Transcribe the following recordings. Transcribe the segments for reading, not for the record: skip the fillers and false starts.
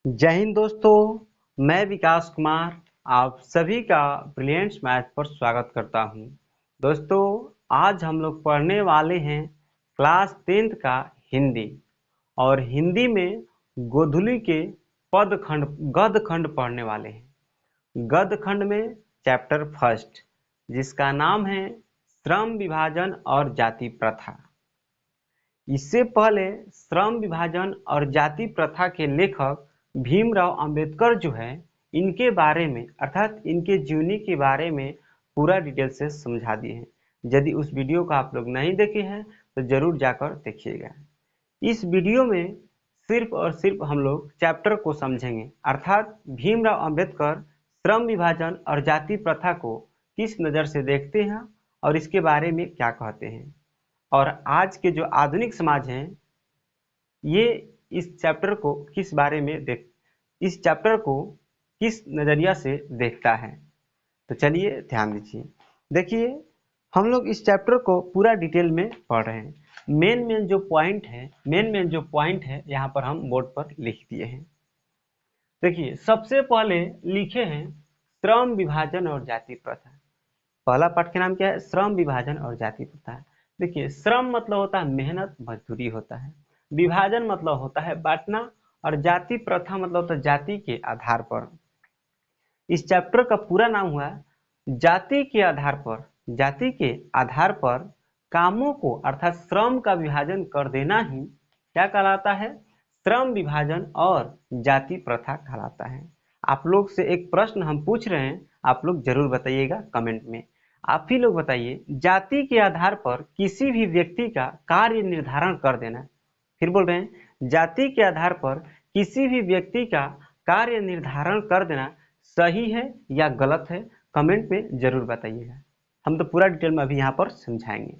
जय हिंद दोस्तों, मैं विकास कुमार आप सभी का ब्रिलियंट मैथ पर स्वागत करता हूं। दोस्तों, आज हम लोग पढ़ने वाले हैं क्लास 10th का हिंदी। और हिंदी में गोधुली के गद्य खंड पढ़ने वाले हैं। गद्य खंड में चैप्टर फर्स्ट, जिसका नाम है श्रम विभाजन और जाति प्रथा। इससे पहले श्रम विभाजन और जाति प्रथा के लेखक भीमराव अंबेडकर जो है, इनके बारे में अर्थात इनके जीवनी के बारे में पूरा डिटेल से समझा दिए हैं। यदि उस वीडियो को आप लोग नहीं देखे हैं तो जरूर जाकर देखिएगा। इस वीडियो में सिर्फ और सिर्फ हम लोग चैप्टर को समझेंगे, अर्थात भीमराव अंबेडकर श्रम विभाजन और जाति प्रथा को किस नज़र से देखते हैं और इसके बारे में क्या कहते हैं, और आज के जो आधुनिक समाज हैं ये इस चैप्टर को इस चैप्टर को किस नज़रिया से देखता है। तो चलिए ध्यान दीजिए। देखिए, हम लोग इस चैप्टर को पूरा डिटेल में पढ़ रहे हैं। मेन जो पॉइंट है यहाँ पर हम बोर्ड पर लिख दिए हैं। देखिए, सबसे पहले लिखे हैं श्रम विभाजन और जाति प्रथा। पहला पाठ का नाम क्या है? श्रम विभाजन और जाति प्रथा। देखिए, श्रम मतलब होता है मेहनत, मजदूरी होता है। विभाजन मतलब होता है बांटना, और जाति प्रथा मतलब होता है जाति के आधार पर। इस चैप्टर का पूरा नाम हुआ जाति के आधार पर कामों को अर्थात श्रम का विभाजन कर देना ही क्या कहलाता है? श्रम विभाजन और जाति प्रथा कहलाता है। आप लोग से एक प्रश्न हम पूछ रहे हैं, आप लोग जरूर बताइएगा कमेंट में। आप ही लोग बताइए, जाति के आधार पर किसी भी व्यक्ति का कार्य निर्धारण कर देना, फिर बोल रहे हैं, जाति के आधार पर किसी भी व्यक्ति का कार्य निर्धारण कर देना सही है या गलत है? कमेंट में जरूर बताइएगा। हम तो पूरा डिटेल में अभी यहाँ पर समझाएंगे।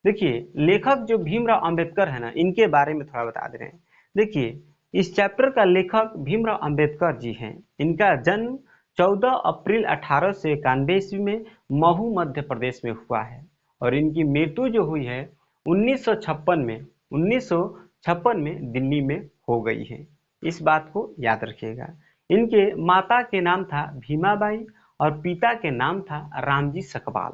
देखिए, लेखक जो भीमराव अंबेडकर है ना, इनके बारे में थोड़ा बता दे रहे हैं। देखिए, इस चैप्टर का लेखक भीमराव अंबेडकर जी हैं। इनका जन्म 14 अप्रैल 1891 ईस्वी में महू मध्य प्रदेश में हुआ है, और इनकी मृत्यु जो हुई है 1956 में दिल्ली में हो गई है। इस बात को याद रखिएगा। इनके माता के नाम था भीमाबाई और पिता के नाम था रामजी सकपाल।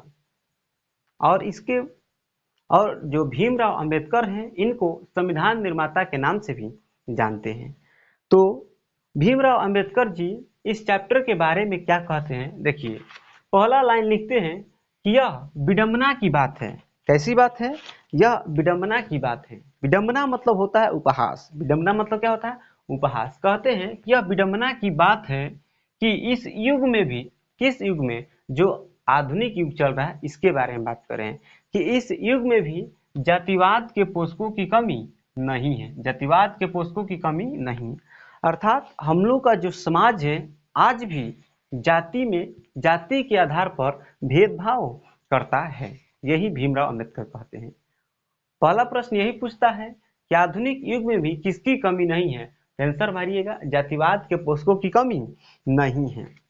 और जो भीमराव अंबेडकर हैं, इनको संविधान निर्माता के नाम से भी जानते हैं। तो भीमराव अंबेडकर जी इस चैप्टर के बारे में क्या कहते हैं? देखिए, पहला लाइन लिखते हैं कि यह विडंबना की बात है। कैसी बात है? यह विडंबना की बात है। विडंबना मतलब होता है उपहास। विडंबना मतलब क्या होता है? उपहास। कहते हैं कि यह विडंबना की बात है कि इस युग में भी, किस युग में? जो आधुनिक युग चल रहा है इसके बारे में बात कर रहे हैं कि इस युग में भी जातिवाद के पोषकों की कमी नहीं है। जातिवाद के पोषकों की कमी नहीं, अर्थात हम लोग का जो समाज है आज भी जाति के आधार पर भेदभाव करता है। यही भीमराव अंबेडकर कहते हैं। पहला प्रश्न यही पूछता है कि आधुनिक युग में भी किसकी कमी नहीं है? आंसर भरिएगा, जातिवाद के पोषकों की कमी नहीं है।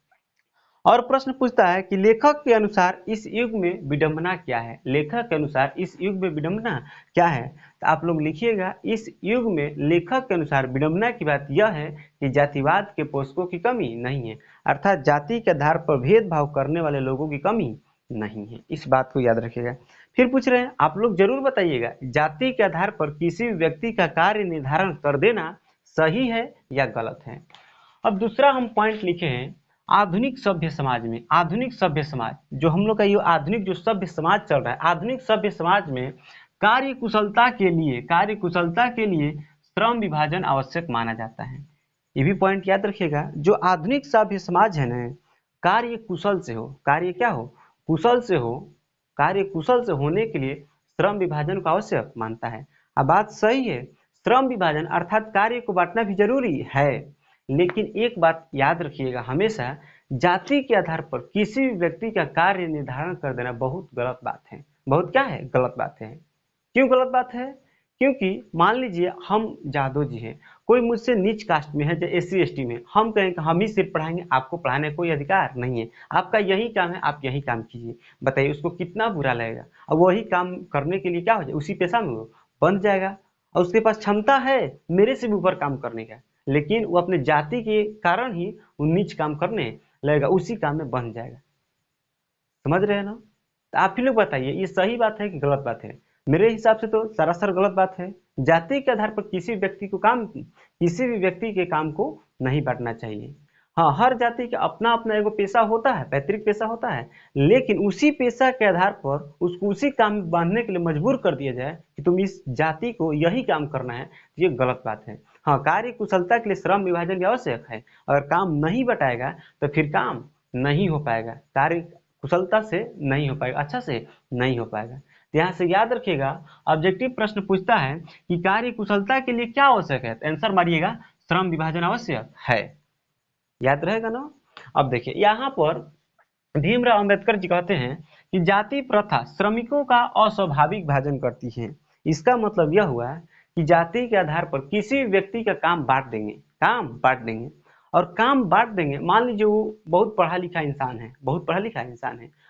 और प्रश्न पूछता है कि लेखक के अनुसार इस युग में विडंबना क्या है? लेखक के अनुसार इस युग में विडंबना क्या है? तो आप लोग लिखिएगा, इस युग में लेखक के अनुसार विडंबना की बात यह है कि जातिवाद के पोषकों की कमी नहीं है, अर्थात जाति के आधार पर भेदभाव करने वाले लोगों की कमी नहीं है। इस बात को याद रखिएगा। फिर पूछ रहे हैं, आप लोग जरूर बताइएगा, जाति के आधार पर किसी भी व्यक्ति का कार्य निर्धारण कर देना सही है या गलत है? अब दूसरा हम पॉइंट लिखे हैं, आधुनिक सभ्य समाज में, आधुनिक सभ्य समाज जो हम लोग का ये आधुनिक जो सभ्य समाज चल रहा है, आधुनिक सभ्य समाज में कार्य कुशलता के लिए श्रम विभाजन आवश्यक माना जाता है। ये भी पॉइंट याद रखिएगा। जो आधुनिक सभ्य समाज है ना, कार्य कुशल से हो, कार्य क्या हो? कुशल से हो। कार्य कुशल से होने के लिए श्रम विभाजन को आवश्यक मानता है। अब बात सही है, श्रम विभाजन अर्थात कार्य को बांटना भी जरूरी है, लेकिन एक बात याद रखिएगा हमेशा, जाति के आधार पर किसी भी व्यक्ति का कार्य निर्धारण कर देना बहुत गलत बात है। बहुत क्या है? गलत बात है। क्यों गलत बात है? क्योंकि मान लीजिए हम जादव जी हैं, कोई मुझसे नीच कास्ट में है, जो SC ST में, हम कहें कि हम ही सिर्फ पढ़ाएंगे, आपको पढ़ाने का कोई अधिकार नहीं है, आपका यही काम है, आप यही काम कीजिए। बताइए उसको कितना बुरा लगेगा? और वही काम करने के लिए क्या हो जाए, उसी पेशा में वो बन जाएगा, और उसके पास क्षमता है मेरे से भी ऊपर काम करने का। लेकिन वो अपने जाति के कारण ही वो नीच काम करने लगेगा, उसी काम में बन जाएगा। समझ रहे हैं ना? तो आप ही लोग बताइए, ये सही बात है कि गलत बात है? मेरे हिसाब से तो सरासर गलत बात है। जाति के आधार पर किसी भी व्यक्ति के काम को नहीं बांटना चाहिए। हाँ, हर जाति का अपना अपना एगो पेशा होता है, पैतृक पेशा होता है, लेकिन उसी पेशा के आधार पर उसको उसी काम में बांधने के लिए मजबूर कर दिया जाए कि तुम इस जाति को यही काम करना है, ये गलत बात है। हाँ, कार्य कुशलता के लिए श्रम विभाजन भी आवश्यक है। अगर काम नहीं बटाएगा तो फिर काम नहीं हो पाएगा, कार्य कुशलता से नहीं हो पाएगा, अच्छा से नहीं हो पाएगा। तो यहाँ से याद रखिएगा, ऑब्जेक्टिव प्रश्न पूछता है कि कार्य कुशलता के लिए क्या आवश्यक है, तो आंसर मारिएगा श्रम विभाजन आवश्यक है। याद रहेगा ना? अब देखिए यहाँ पर भीमराव अंबेडकर जी कहते हैं कि जाति प्रथा श्रमिकों का अस्वाभाविक विभाजन करती है। इसका मतलब यह हुआ कि जाति के आधार पर किसी भी व्यक्ति का काम बांट देंगे और काम बांट देंगे। मान लीजिए वो बहुत पढ़ा लिखा इंसान है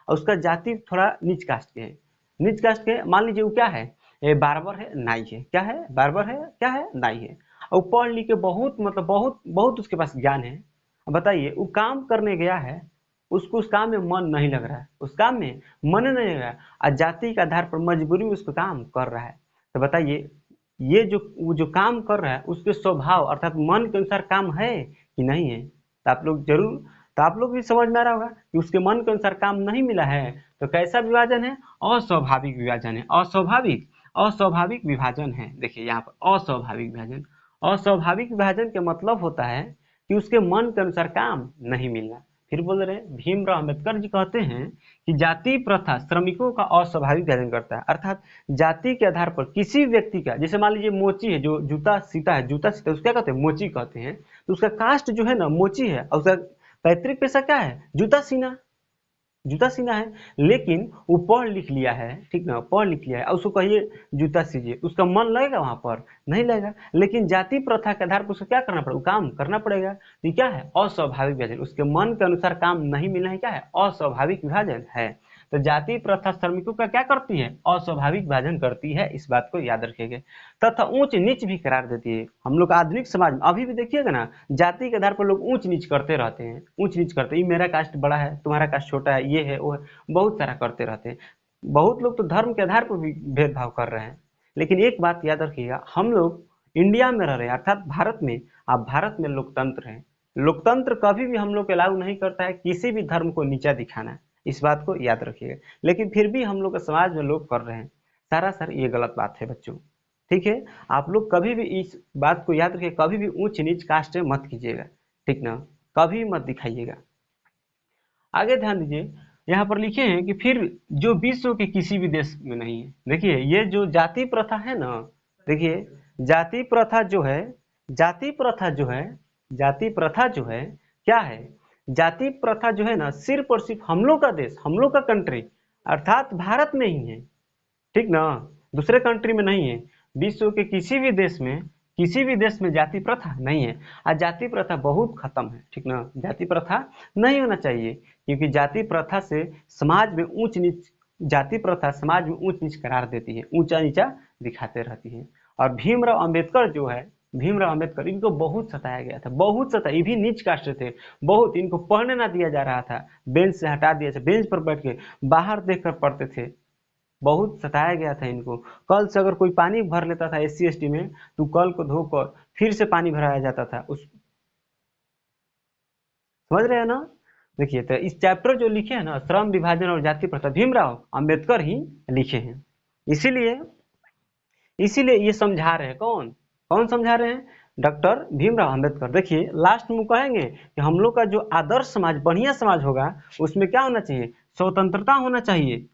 और उसका जाति थोड़ा नीच कास्ट के मान लीजिए वो क्या है, बार्बर है, नाई है, क्या है, बार्बर है, क्या है, नाई है, और पढ़ लिख के बहुत मतलब बहुत बहुत उसके पास ज्ञान है। बताइए वो काम करने गया है, उसको उस काम में मन नहीं लग रहा है, और जाति के आधार पर मजबूरी में उसको काम कर रहा है। तो बताइए ये वो जो काम कर रहा है उसके स्वभाव अर्थात मन के अनुसार काम है कि नहीं है? तो आप लोग भी समझ में आ रहा होगा कि उसके मन के अनुसार काम नहीं मिला है, तो कैसा विभाजन है? अस्वाभाविक विभाजन है। अस्वाभाविक विभाजन है। देखिए यहाँ पर अस्वाभाविक विभाजन के मतलब होता है कि उसके मन के अनुसार काम नहीं मिलना। फिर बोल रहे हैं, भीमराव अंबेडकर जी कहते हैं कि जाति प्रथा श्रमिकों का अस्वाभाविक विभाजन करता है, अर्थात जाति के आधार पर किसी व्यक्ति का, जैसे मान लीजिए मोची है जो जूता सीता है उसको क्या कहते हैं? मोची कहते हैं। तो उसका कास्ट जो है ना मोची है और उसका पैतृक पेशा क्या है? जूता सीना है, लेकिन वो पढ़ लिख लिया है, ठीक ना, पढ़ लिख लिया है और उसको कहिए जूता सीजिए, उसका मन लगेगा वहां पर? नहीं लगेगा। लेकिन जाति प्रथा के आधार पर उसको क्या करना पड़ेगा? काम करना पड़ेगा। तो क्या है? अस्वाभाविक विभाजन। उसके मन के अनुसार काम नहीं मिलना है, क्या है? अस्वाभाविक विभाजन है। तो जाति प्रथा श्रमिकों का क्या करती है? अस्वाभाविक विभाजन करती है। इस बात को याद रखिएगा। तथा ऊंच नीच भी करार देती है। हम लोग आधुनिक समाज में अभी भी देखिएगा ना, जाति के आधार पर लोग ऊंच नीच करते रहते हैं, ये मेरा कास्ट बड़ा है, तुम्हारा कास्ट छोटा है, ये है वो है, बहुत सारा करते रहते हैं। बहुत लोग तो धर्म के आधार पर भी भेदभाव कर रहे हैं। लेकिन एक बात याद रखिएगा, हम लोग इंडिया में रह रहे हैं, अर्थात भारत में। आप भारत में लोकतंत्र है, लोकतंत्र कभी भी हम लोग को अलाउ नहीं करता है किसी भी धर्म को नीचा दिखाना। इस बात को याद रखिएगा। लेकिन फिर भी हम लोग के समाज में लोग कर रहे हैं, सरासर ये गलत बात है बच्चों। ठीक है, आप लोग कभी भी इस बात को याद रखिए, कभी भी ऊंच नीच कास्ट में मत कीजिएगा, ठीक ना, कभी मत दिखाइएगा। आगे ध्यान दीजिए, यहाँ पर लिखे हैं कि फिर जो विश्व के किसी भी देश में नहीं है। देखिए ये जो जाति प्रथा है ना, देखिए जाति प्रथा जो है जाति प्रथा जो है जाति प्रथा जो है क्या है? जाति प्रथा जो है ना, सिर्फ और सिर्फ हम लोग का देश, हम लोग का कंट्री अर्थात भारत में ही है, ठीक ना, दूसरे कंट्री में नहीं है। विश्व के किसी भी देश में जाति प्रथा नहीं है। आज जाति प्रथा बहुत खत्म है, ठीक ना, जाति प्रथा नहीं होना चाहिए, क्योंकि जाति प्रथा समाज में ऊंच नीच करार देती है, ऊंचा नीचा दिखाते रहती है। और भीमराव अंबेडकर इनको बहुत सताया गया था, ये भी नीच कास्ट थे, बहुत इनको पढ़ने ना दिया जा रहा था, बेंच से हटा दिया था, बेंच पर बैठ के बाहर देखकर पढ़ते थे, बहुत सताया गया था इनको। कल से अगर कोई पानी भर लेता था SC ST में, तो कल को धोकर फिर से पानी भराया जाता था। समझ रहे हैं ना? देखिए, तो इस चैप्टर जो लिखे हैं ना, श्रम विभाजन और जाति प्रथा, भीमराव अंबेडकर ही लिखे हैं। इसीलिए ये समझा रहे हैं, कौन समझा रहे हैं? डॉक्टर भीमराव अंबेडकर। देखिए लास्ट में कहेंगे कि हम लोग का जो आदर्श समाज, बढ़िया समाज होगा, उसमें क्या होना चाहिए? स्वतंत्रता होना चाहिए,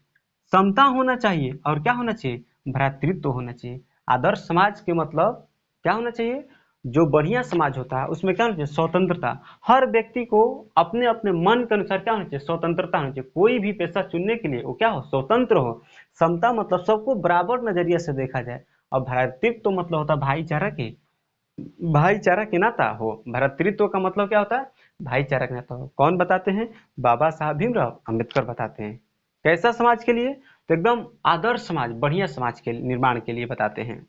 समता होना चाहिए, और क्या होना चाहिए? भ्रातृत्व होना चाहिए। आदर्श समाज के मतलब क्या होना चाहिए? जो बढ़िया समाज होता है उसमें क्या होना चाहिए? स्वतंत्रता। हर व्यक्ति को अपने अपने मन के अनुसार क्या होना चाहिए? स्वतंत्रता होनी चाहिए। कोई भी पेशा चुनने के लिए वो क्या हो? स्वतंत्र हो। समता मतलब सबको बराबर नजरिए से देखा जाए। और भ्रातृत्व तो मतलब होता है भाईचारा के नाता हो। भ्रातृत्व का मतलब क्या होता है? भाईचारा के नाता हो। कौन बताते हैं? बाबा साहब भीमराव अंबेडकर बताते हैं। कैसा समाज के लिए? तो एकदम आदर्श समाज, बढ़िया समाज के निर्माण के लिए बताते हैं।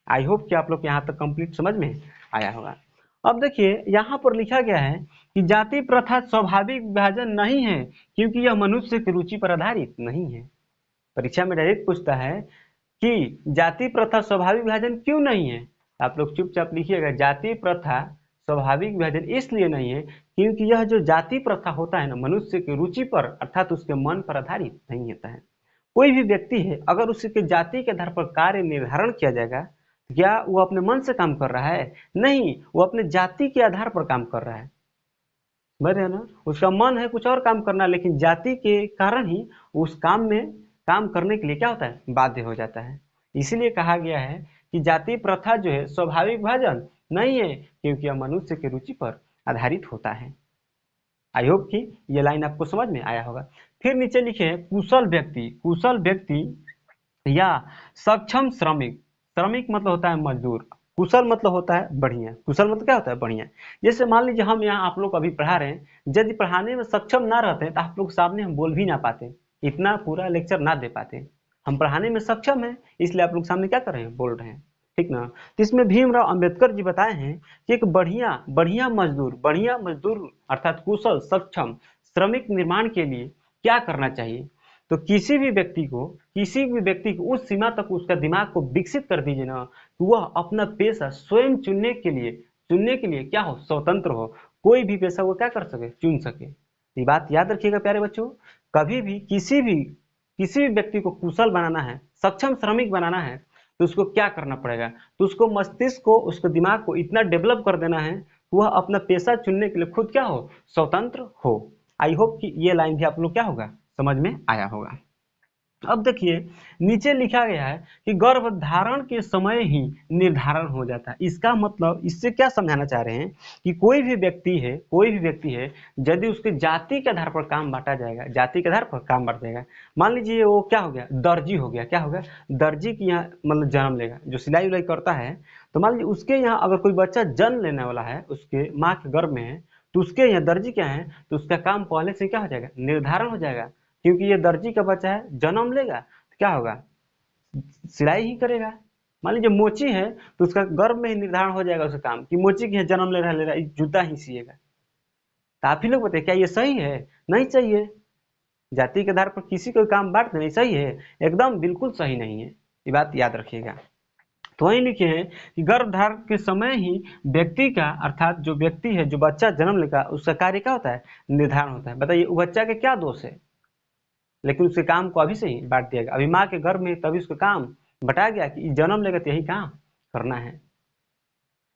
आई होप कि आप लोग यहाँ तक कंप्लीट समझ में आया होगा। अब देखिए यहाँ पर लिखा गया है कि जाति प्रथा स्वाभाविक विभाजन नहीं है क्योंकि यह मनुष्य की रुचि पर आधारित नहीं है। परीक्षा में डायरेक्ट पूछता है कि जाति प्रथा स्वाभाविक विभाजन क्यों नहीं है। आप लोग चुपचाप लिखिएगा, जाति प्रथा स्वाभाविक विभाजन इसलिए नहीं है क्योंकि यह जो जाति प्रथा होता है ना, मनुष्य की रुचि पर अर्थात उसके मन पर आधारित नहीं होता है। कोई भी व्यक्ति है, अगर उसके जाति के आधार पर कार्य निर्धारण किया जाएगा, क्या वो अपने मन से काम कर रहा है? नहीं, वो अपने जाति के आधार पर काम कर रहा है। समझ रहे हैं ना? उसका मन है कुछ और काम करना, लेकिन जाति के कारण ही उस काम में काम करने के लिए क्या होता है, बाध्य हो जाता है। इसीलिए कहा गया है कि जाति प्रथा जो है स्वाभाविक विभाजन नहीं है क्योंकि यह मनुष्य की रुचि पर आधारित होता है। आई होप कि ये लाइन आपको समझ में आया होगा। फिर नीचे लिखे हैं कुशल व्यक्ति। कुशल व्यक्ति या सक्षम श्रमिक। श्रमिक मतलब होता है मजदूर, कुशल मतलब होता है बढ़िया। कुशल मतलब क्या होता है, बढ़िया। जैसे मान लीजिए हम यहाँ आप लोग अभी पढ़ा रहे हैं, यदि पढ़ाने में सक्षम ना रहते हैं तो आप लोग सामने हम बोल भी ना पाते, इतना पूरा लेक्चर ना दे पाते। हम पढ़ाने में सक्षम है इसलिए आप लोग सामने क्या कर रहे हैं, बोल रहे हैं, ठीक ना। तो इसमें भीमराव अंबेडकर जी बताए हैं कि एक बढ़िया मजदूर अर्थात कुशल सक्षम श्रमिक निर्माण के लिए क्या करना चाहिए। तो किसी भी व्यक्ति को उस सीमा तक उसका दिमाग को विकसित कर दीजिए ना कि वह अपना पेशा स्वयं चुनने के लिए क्या हो, स्वतंत्र हो। कोई भी पेशा वो क्या कर सके, चुन सके। ये बात याद रखिएगा प्यारे बच्चों। कभी भी किसी भी व्यक्ति को कुशल बनाना है, सक्षम श्रमिक बनाना है, तो उसको क्या करना पड़ेगा, तो उसको मस्तिष्क को, उसको दिमाग को इतना डेवलप कर देना है कि वह अपना पेशा चुनने के लिए खुद क्या हो, स्वतंत्र हो। आई होप कि ये लाइन भी आप लोग क्या होगा, समझ में आया होगा। अब देखिए नीचे लिखा गया है कि गर्भधारण के समय ही निर्धारण हो जाता है। इसका मतलब, इससे क्या समझाना चाह रहे हैं कि कोई भी व्यक्ति है यदि उसके जाति के आधार पर काम बांटा जाएगा, जाति के आधार पर काम बांटा जाएगा। मान लीजिए वो क्या हो गया, दर्जी हो गया, क्या होगा, दर्जी की यहाँ मतलब जन्म लेगा, जो सिलाई उलाई करता है। तो मान लीजिए उसके यहाँ अगर कोई बच्चा जन्म लेने वाला है, उसके माँ के गर्भ में है, तो उसके यहाँ दर्जी क्या है, तो उसका काम पहले से क्या हो जाएगा, निर्धारण हो जाएगा। क्योंकि ये दर्जी का बच्चा है, जन्म लेगा तो क्या होगा, सिलाई ही करेगा। मान लीजिए मोची है तो उसका गर्भ में ही निर्धारण हो जाएगा उसका काम कि मोची के जन्म ले रहा है, जूता ही सिएगा। तो आप ही लोग बताइए क्या ये सही है, नहीं चाहिए। जाति के आधार पर किसी को काम बांट देना सही है, एकदम बिल्कुल सही नहीं है। ये बात याद रखिएगा। तो वही लिखे हैं कि गर्भधारण के समय ही व्यक्ति का अर्थात जो व्यक्ति है, जो बच्चा जन्म लेगा, उसका कार्य क्या होता है, निर्धारण होता है। बताइए वो बच्चा के क्या दोष है, लेकिन उसके काम को अभी से ही बांट दिया गया। अभी माँ के गर्भ में तभी उसका काम बटाया गया कि जन्म लेगा तो यही काम करना है।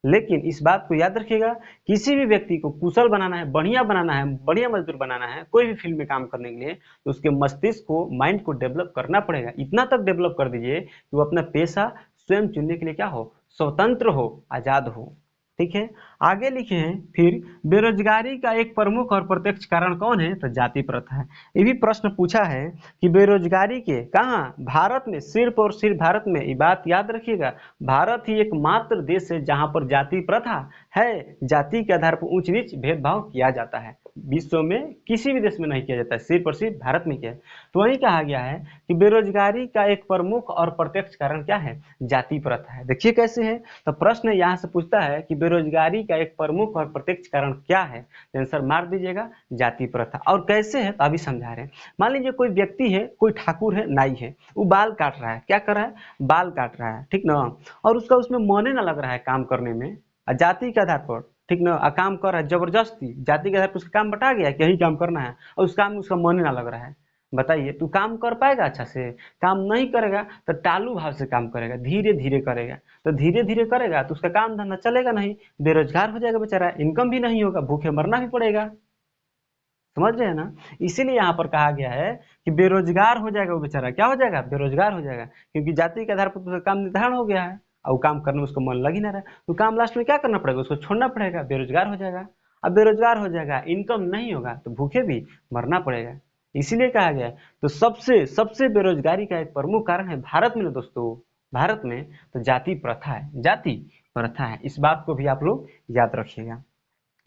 लेकिन इस बात को याद रखिएगा, किसी भी व्यक्ति को कुशल बनाना है, बढ़िया बनाना है, बढ़िया मजदूर बनाना है, कोई भी फील्ड में काम करने के लिए, तो उसके मस्तिष्क को, माइंड को डेवलप करना पड़ेगा। इतना तक डेवलप कर दीजिए कि वो अपना पेशा स्वयं चुनने के लिए क्या हो, स्वतंत्र हो, आजाद हो। ठीक है, आगे लिखे हैं फिर बेरोजगारी का एक प्रमुख और प्रत्यक्ष कारण कौन है, तो जाति प्रथा है। ये भी प्रश्न पूछा है कि बेरोजगारी के कहाँ, भारत में, सिर्फ और सिर्फ भारत में। ये बात याद रखिएगा, भारत ही एकमात्र देश है जहां पर जाति प्रथा है, जाति के आधार पर ऊंच नीच भेदभाव किया जाता है। विश्व में किसी भी देश में नहीं किया जाता है, सिर्फ और सिर्फ भारत में किया है। तो वही कहा गया है कि बेरोजगारी का एक प्रमुख और प्रत्यक्ष कारण क्या है, जाति प्रथा है। देखिए कैसे है, तो प्रश्न यहाँ से पूछता है कि बेरोजगारी का एक प्रमुख और प्रत्यक्ष कारण क्या है, तो आंसर मार दीजिएगा, जाति प्रथा। और कैसे है तो अभी समझा रहे हैं। मान लीजिए कोई व्यक्ति है, कोई ठाकुर है, नाई है, वो बाल काट रहा है, क्या कर रहा है, बाल काट रहा है, ठीक ना। और उसका उसमें मन ना लग रहा है काम करने में, जाति के आधार पर, ठीक ना, काम कर रहा है जबरदस्ती, जाति के आधार पर उसका काम बटा गया है कि यही काम करना है, और उस काम में उसका मन ना लग रहा है। बताइए तू काम कर पाएगा, अच्छा से काम नहीं करेगा तो टालू भाव से काम करेगा, धीरे धीरे करेगा। तो धीरे धीरे करेगा तो उसका काम धंधा चलेगा नहीं, बेरोजगार हो जाएगा बेचारा, इनकम भी नहीं होगा, भूखे मरना भी पड़ेगा। समझ रहे हैं ना। इसीलिए यहाँ पर कहा गया है कि बेरोजगार हो जाएगा वो बेचारा, क्या हो जाएगा, बेरोजगार हो जाएगा, क्योंकि जाति के आधार पर उसका काम निर्धारण हो गया है और वो काम करने में उसको मन लग ही ना रहा है। तो काम लास्ट में क्या करना पड़ेगा, उसको छोड़ना पड़ेगा, बेरोजगार हो जाएगा। अब बेरोजगार हो जाएगा, इनकम नहीं होगा तो भूखे भी मरना पड़ेगा। इसीलिए कहा गया है। तो सबसे सबसे बेरोजगारी का एक प्रमुख कारण है भारत में ना दोस्तों, भारत में तो जाति प्रथा है, जाति प्रथा है। इस बात को भी आप लोग याद रखिएगा।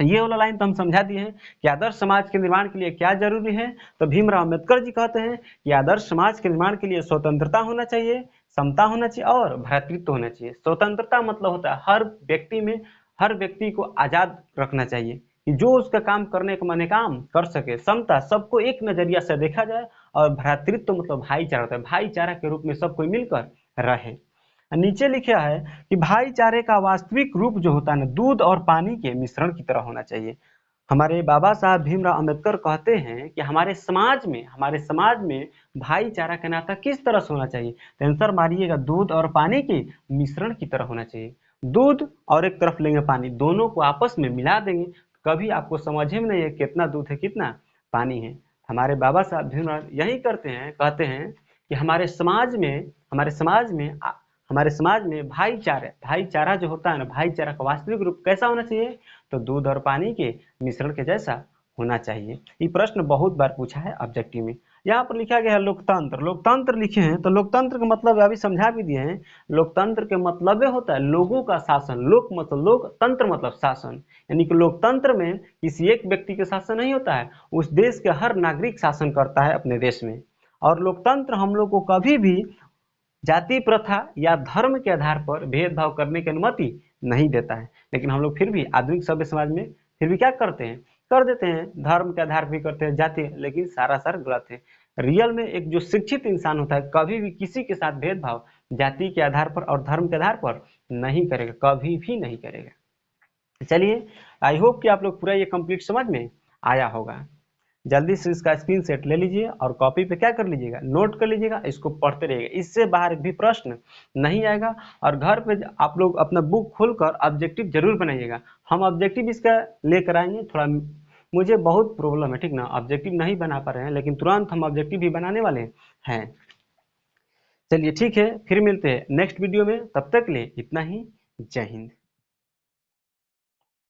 ये वाला लाइन तो हम समझा दिए हैं कि आदर्श समाज के निर्माण के लिए क्या जरूरी है। तो भीमराव अम्बेडकर जी कहते हैं कि आदर्श समाज के निर्माण के लिए स्वतंत्रता होना चाहिए, समता होना चाहिए और भ्रातृत्व होना चाहिए। स्वतंत्रता मतलब होता है हर व्यक्ति में हर व्यक्ति को आज़ाद रखना चाहिए कि जो उसका काम करने का मन काम कर सके। समता, सबको एक नज़रिया से देखा जाए, और भ्रातृत्व मतलब भाईचारा होता है, भाईचारा के रूप में सब कोई मिलकर रहे। नीचे लिखा है कि भाईचारे का वास्तविक रूप जो होता है ना, दूध और पानी के मिश्रण की तरह होना चाहिए। हमारे बाबा साहब भीमराव अंबेडकर कहते हैं कि हमारे समाज में भाईचारा का नाता किस तरह से होना चाहिए, तो आंसर मारिएगा दूध और पानी के मिश्रण की तरह होना चाहिए। दूध और एक तरफ लेंगे पानी, दोनों को आपस में मिला देंगे, कभी आपको समझ में नहीं है कितना दूध है कितना पानी है। हमारे बाबा साहब भीमराव यही करते हैं, कहते हैं कि हमारे समाज में भाईचारा जो होता है ना, भाईचारा का वास्तविक रूप कैसा होना चाहिए, तो दूध और पानी के मिश्रण के जैसा होना चाहिए। ये प्रश्न बहुत बार पूछा है ऑब्जेक्टिव में। यहाँ पर लिखा गया है लोकतंत्र लिखे हैं, तो लोकतंत्र का मतलब अभी समझा भी दिए हैं। लोकतंत्र के मतलब होता है लोगों का शासन, लोक मतलब लोक, तंत्र मतलब शासन, यानी कि लोकतंत्र में किसी एक व्यक्ति के शासन नहीं होता है, उस देश के हर नागरिक शासन करता है अपने देश में। और लोकतंत्र हम लोग को कभी भी जाति प्रथा या धर्म के आधार पर भेदभाव करने की अनुमति नहीं देता है, लेकिन हम लोग फिर भी आधुनिक सभ्य समाज में फिर भी क्या करते हैं, कर देते हैं, धर्म के आधार पर करते हैं, जाति, लेकिन सारा गलत है। रियल में एक जो शिक्षित इंसान होता है कभी भी किसी के साथ भेदभाव जाति के आधार पर और धर्म के आधार पर नहीं करेगा, कभी भी नहीं करेगा। चलिए, आई होप कि आप लोग पूरा ये कंप्लीट समझ में आया होगा। जल्दी से इसका स्क्रीनशॉट ले लीजिए और कॉपी पे क्या कर लीजिएगा, नोट कर लीजिएगा, इसको पढ़ते रहिएगा, इससे बाहर भी प्रश्न नहीं आएगा। और घर पे आप लोग अपना बुक खोलकर ऑब्जेक्टिव जरूर बनाइएगा। हम ऑब्जेक्टिव इसका लेकर आएंगे, थोड़ा मुझे बहुत प्रॉब्लम है, ठीक ना, ऑब्जेक्टिव नहीं बना पा रहे हैं, लेकिन तुरंत हम ऑब्जेक्टिव भी बनाने वाले हैं। चलिए ठीक है, फिर मिलते हैं नेक्स्ट वीडियो में, तब तक के लिए इतना ही, जय हिंद।